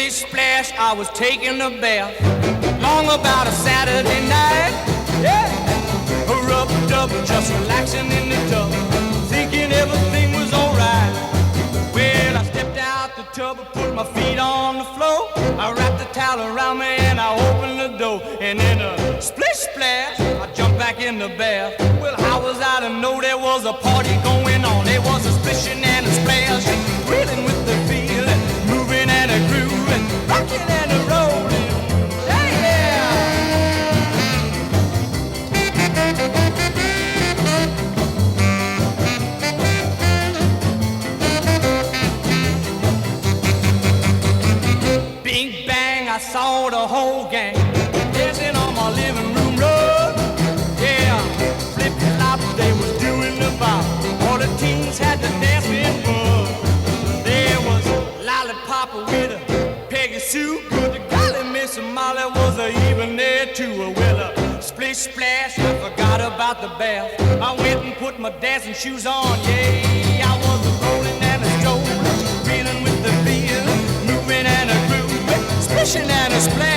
splish splash, I was taking a bath. Long about a Saturday night, yeah. Rubbed up, just relaxing in the tub, thinking everything was alright. Well, I stepped out the tub and put my feet on the floor. I wrapped the towel around me and I opened the door. And in a splish splash, I jumped back in the bath. Well, how was I to know there was a party going on? There was a splishing and a splash, reeling with the feeling, moving and a grooving, rocking and a rolling. Bing bang, I saw the whole gang dancing on my living room rug. Yeah, flip flop, they was doing the bop. All the teens had to dance with bug. There was Lollipop with a Peggy Sue. Good golly, Miss Molly was even there too. Well, a splish splash, I forgot about the bath. I went and put my dancing shoes on. Yeah, I was a rolling and a strolling, reeling with the feel, moving and a groove, splishing and a splash.